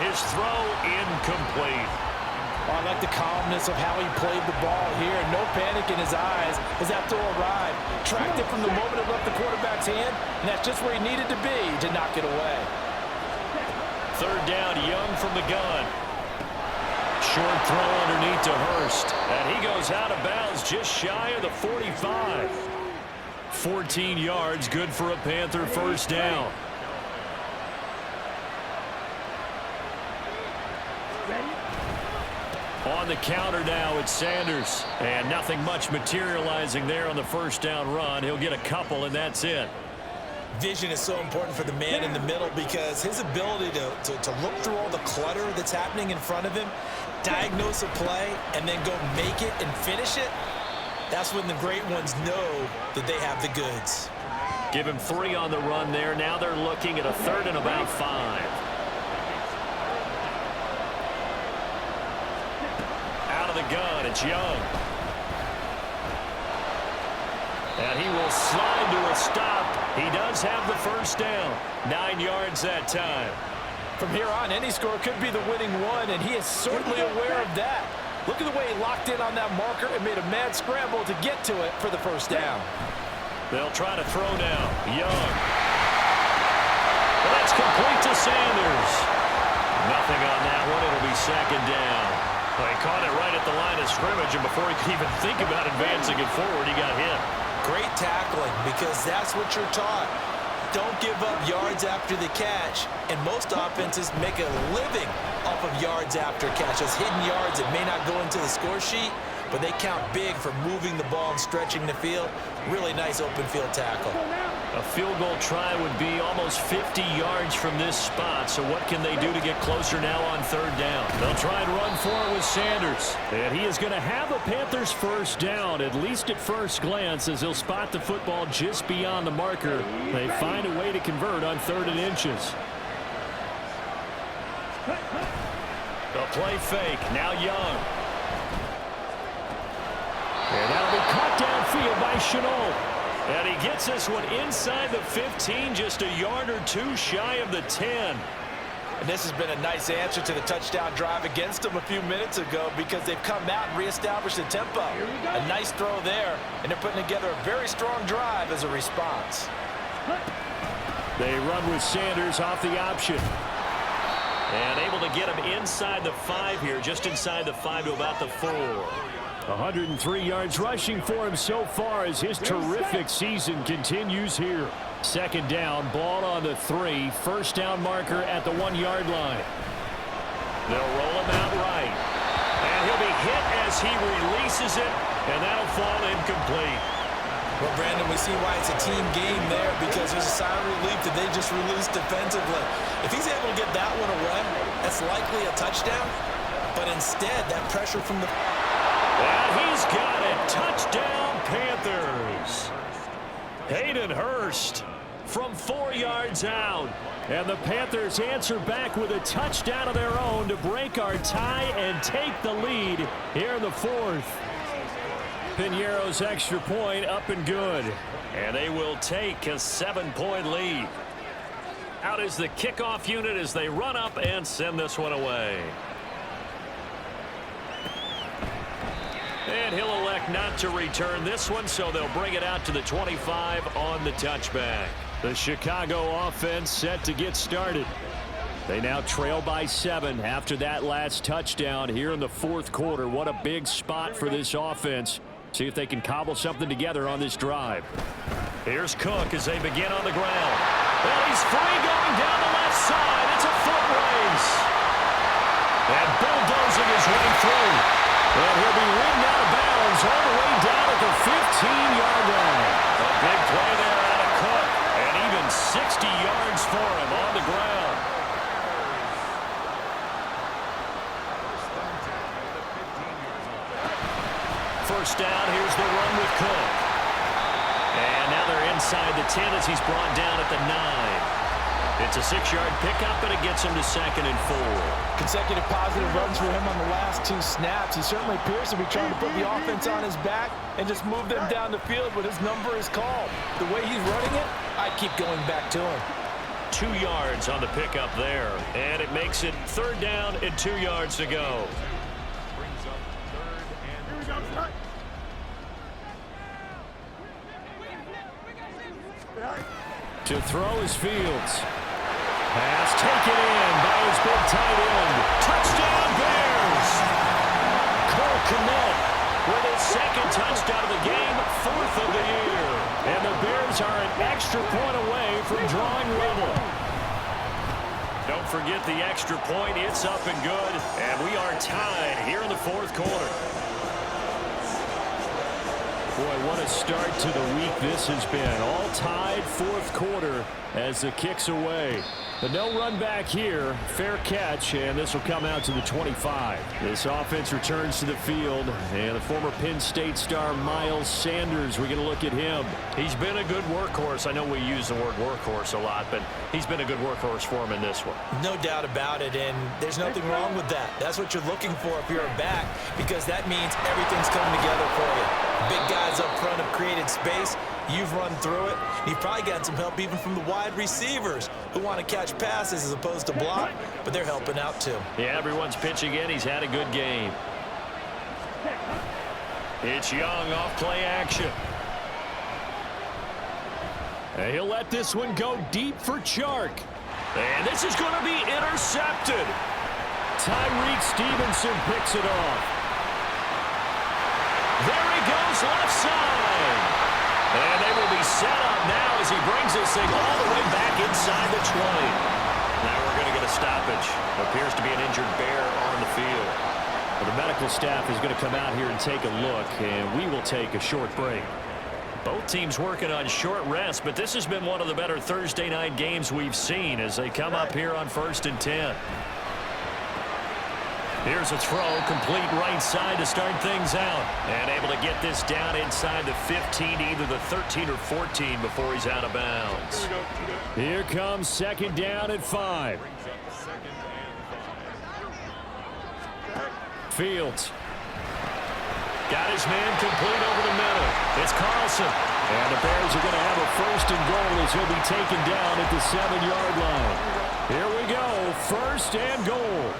His throw incomplete. I like the calmness of how he played the ball here. No panic in his eyes as that throw arrived. Tracked it from the moment it left the quarterback's hand, and that's just where he needed to be to knock it away. Third down, Young from the gun. Short throw underneath to Hurst. And he goes out of bounds just shy of the 45. 14 yards, good for a Panther first down. On the counter now, it's Sanders. And nothing much materializing there on the first down run. He'll get a couple, and that's it. Vision is so important for the man in the middle because his ability to look through all the clutter that's happening in front of him, diagnose a play, and then go make it and finish it, that's when the great ones know that they have the goods. Give him 3 on the run there. Now they're looking at a third and about 5. Out of the gun, it's Young. And he will slide to a stop. He does have the first down. 9 yards that time. From here on, any score could be the winning one, and he is certainly aware of that. Look at the way he locked in on that marker and made a mad scramble to get to it for the first down. They'll try to throw now. Young. Well, that's complete to Sanders. Nothing on that one. It'll be second down. Well, he caught it right at the line of scrimmage, and before he could even think about advancing it forward, he got hit. Great tackling because that's what you're taught. Don't give up yards after the catch, and most offenses make a living off of yards after catch. Those hidden yards that may not go into the score sheet, but they count big for moving the ball and stretching the field. Really nice open field tackle. A field goal try would be almost 50 yards from this spot, so what can they do to get closer now on third down? They'll try and run for it with Sanders. And he is going to have a Panthers first down, at least at first glance, as he'll spot the football just beyond the marker. They find a way to convert on 3rd and inches. They'll play fake. Now Young. And that'll be caught downfield by Chenault. And he gets this one inside the 15, just a yard or 2 shy of the 10. And this has been a nice answer to the touchdown drive against them a few minutes ago because they've come out and reestablished the tempo. A nice throw there, and they're putting together a very strong drive as a response. They run with Sanders off the option. And able to get him inside the 5 here, just inside the 5 to about the 4. 103 yards rushing for him so far as his terrific season continues here. Second down, ball on the 3. First down marker at the 1-yard line. They'll roll him out right. And he'll be hit as he releases it, and that'll fall incomplete. Well, Brandon, we see why it's a team game there because there's a sigh of relief that they just released defensively. If he's able to get that one away, that's likely a touchdown. But instead, that pressure from the... And he's got it. Touchdown, Panthers. Hayden Hurst from 4 yards out. And the Panthers answer back with a touchdown of their own to break our tie and take the lead here in the 4th. Piñeiro's extra point up and good. And they will take a 7-point lead. Out is the kickoff unit as they run up and send this one away. And he'll elect not to return this one, so they'll bring it out to the 25 on the touchback. The Chicago offense set to get started. They now trail by 7 after that last touchdown here in the 4th quarter. What a big spot for this offense. See if they can cobble something together on this drive. Here's Cook as they begin on the ground. Well, he's free going down the left side. It's a foot race. And bulldozing his way through. And he'll be ringed out of bounds all the way down at the 15-yard line. A big play there out of Cook. And even 60 yards for him on the ground. first down. Here's the run with Cook. And now they're inside the 10 as he's brought down at the 9. It's a 6-yard pickup, and it gets him to 2nd and 4. Consecutive positive runs for him on the last 2 snaps. He certainly appears to be trying to put the offense on his back and just move them down the field when his number is called. The way he's running it, I'd keep going back to him. 2 yards on the pickup there, and it makes it 3rd down and 2 yards to go. To throw is Fields. Pass taken in by his big tight end. Touchdown Bears! Cole Kmet with his 2nd touchdown of the game, 4th of the year. And the Bears are an extra point away from drawing level. Don't forget the extra point. It's up and good. And we are tied here in the 4th quarter. Boy, what a start to the week this has been. All tied 4th quarter as the kick's away. But no run back here. Fair catch, and this will come out to the 25. This offense returns to the field, and the former Penn State star Miles Sanders, we're going to look at him. He's been a good workhorse. I know we use the word workhorse a lot, but he's been a good workhorse for him in this one. No doubt about it, and there's nothing wrong with that. That's what you're looking for if you're a back, because that means everything's coming together for you. Big guys up front have created space. You've run through it. You've probably gotten some help even from the wide receivers who want to catch passes as opposed to block, but they're helping out too. Yeah, everyone's pitching in. He's had a good game. It's Young off play action. And he'll let this one go deep for Chark. And this is going to be intercepted. Tyreek Stevenson picks it off. There he goes left side. And they will be set up now as he brings this thing all the way back inside the 20. Now we're going to get a stoppage. Appears to be an injured Bear on the field. Well, the medical staff is going to come out here and take a look, and we will take a short break. Both teams working on short rest, but this has been one of the better Thursday night games we've seen as they come up here on 1st and 10. Here's a throw, complete right side to start things out. And able to get this down inside the 15, either the 13 or 14 before he's out of bounds. Here comes 2nd down and 5. Fields. Got his man complete over the middle. It's Carlson. And the Bears are going to have a 1st and goal as he'll be taken down at the 7-yard line. Here we go, 1st and goal.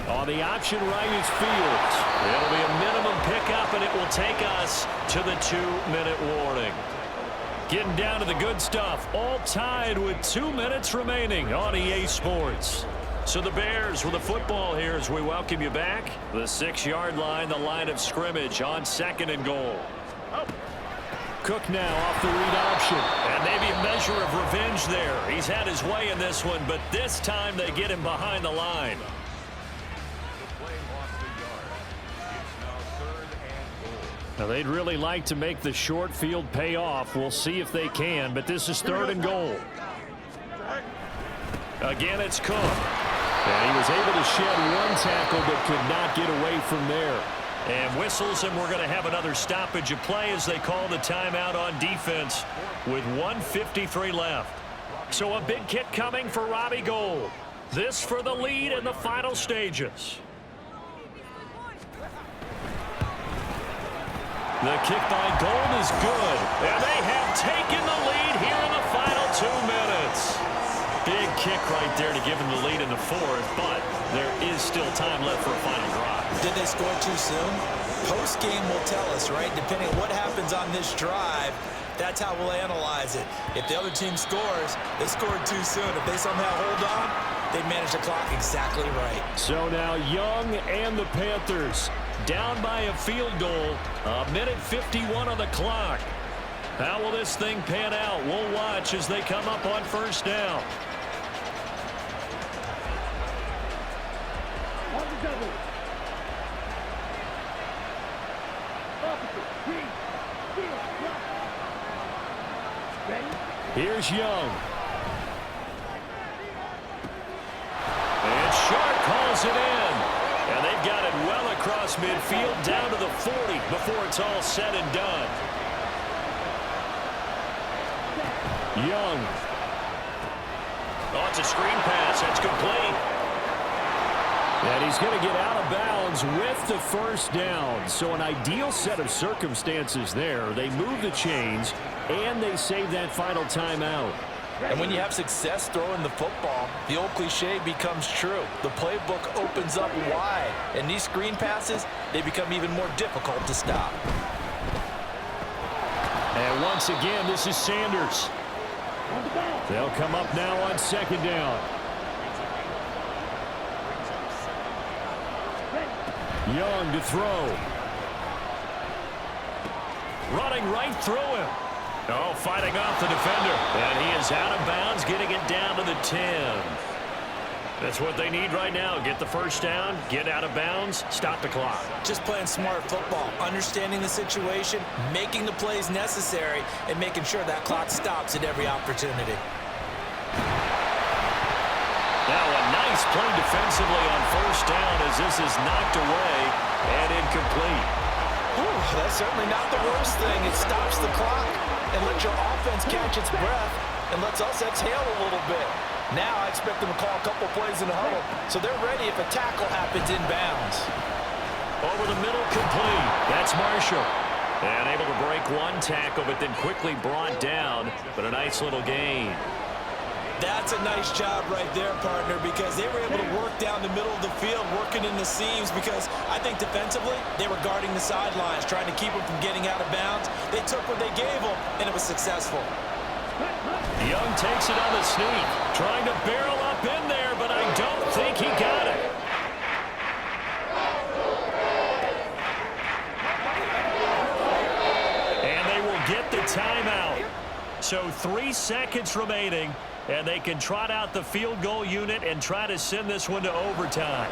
On the option right is Fields. It'll be a minimum pickup, and it will take us to the 2-minute warning. Getting down to the good stuff. All tied with 2 minutes remaining on EA Sports. So the Bears with the football here as we welcome you back. The 6-yard line, the line of scrimmage on 2nd and goal. Cook now off the read option. And maybe a measure of revenge there. He's had his way in this one, but this time they get him behind the line. Now, they'd really like to make the short field pay off. We'll see if they can, but this is 3rd and goal. Again, it's Cook. And he was able to shed 1 tackle but could not get away from there. And whistles, and we're going to have another stoppage of play as they call the timeout on defense with 1:53 left. So a big kick coming for Robbie Gould. This for the lead in the final stages. The kick by Gould is good. And they have taken the lead here in the final 2 minutes. Big kick right there to give them the lead in the 4th, but there is still time left for a final drive. Did they score too soon? Post-game will tell us, right? Depending on what happens on this drive, that's how we'll analyze it. If the other team scores, they scored too soon. If they somehow hold on, they manage the clock exactly right. So now Young and the Panthers down by a field goal. 1:51 on the clock. How will this thing pan out? We'll watch as they come up on 1st down. Here's Young. And Sharp calls it in. And across midfield down to the 40 before it's all said and done. Young. Oh, it's a screen pass. That's complete. And he's going to get out of bounds with the first down. So an ideal set of circumstances there. They move the chains, and they save that final timeout. And when you have success throwing the football, the old cliche becomes true. The playbook opens up wide, and these screen passes, they become even more difficult to stop. And once again, this is Sanders. They'll come up now on second down. Young to throw. Running right through him. Oh, fighting off the defender. And he is out of bounds, getting it down to the 10. That's what they need right now. Get the first down, get out of bounds, stop the clock. Just playing smart football, understanding the situation, making the plays necessary, and making sure that clock stops at every opportunity. Now a nice play defensively on first down as this is knocked away and incomplete. Whew, that's certainly not the worst thing. It stops the clock and lets your offense catch its breath and lets us exhale a little bit. Now I expect them to call a couple plays in the huddle, so they're ready if a tackle happens inbounds. Over the middle, complete. That's Marshall. And able to break one tackle, but then quickly brought down. But a nice little gain. That's a nice job right there, partner, because they were able to work down the middle of the field, working in the seams, because I think defensively, they were guarding the sidelines, trying to keep them from getting out of bounds. They took what they gave them, and it was successful. Young takes it on the sneak, trying to barrel up in there, but I don't think he got it. And they will get the timeout. So 3 seconds remaining, and they can trot out the field goal unit and try to send this one to overtime.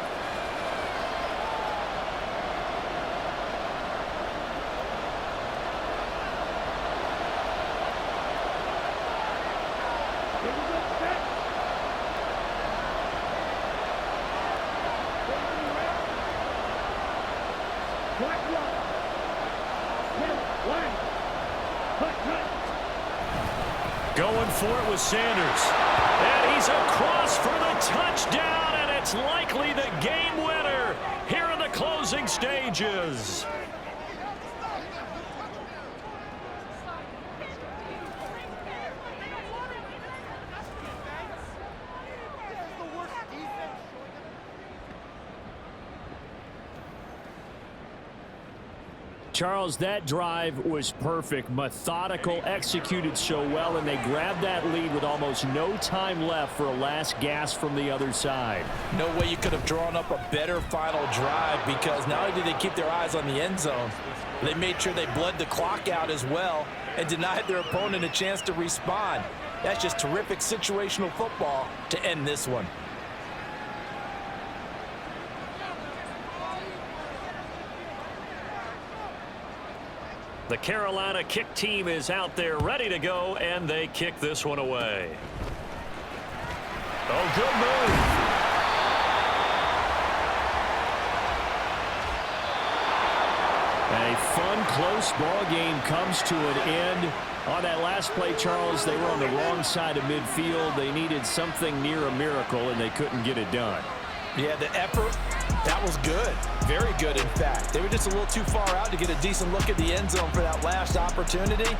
Going for it with Sanders. And he's across for the touchdown, and it's likely the game winner here in the closing stages. Charles, that drive was perfect, methodical, executed so well, and they grabbed that lead with almost no time left for a last gasp from the other side. No way you could have drawn up a better final drive, because not only did they keep their eyes on the end zone, they made sure they bled the clock out as well and denied their opponent a chance to respond. That's just terrific situational football to end this one. The Carolina kick team is out there ready to go, and they kick this one away. Oh, good move. A fun, close ball game comes to an end. On that last play, Charles, they were on the wrong side of midfield. They needed something near a miracle, and they couldn't get it done. Yeah, the effort, that was good. Very good, in fact. They were just a little too far out to get a decent look at the end zone for that last opportunity.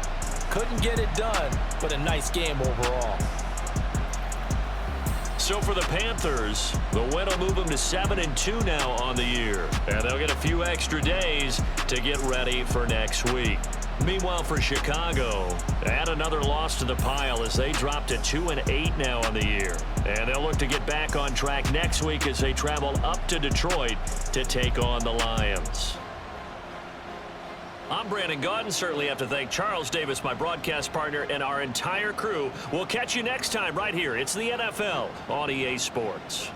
Couldn't get it done, but a nice game overall. So for the Panthers, the win will move them to 7-2 now on the year. And they'll get a few extra days to get ready for next week. Meanwhile, for Chicago, add another loss to the pile as they drop to 2-8 now on the year. And they'll look to get back on track next week as they travel up to Detroit to take on the Lions. I'm Brandon Gaudin. Certainly have to thank Charles Davis, my broadcast partner, and our entire crew. We'll catch you next time right here. It's the NFL on EA Sports.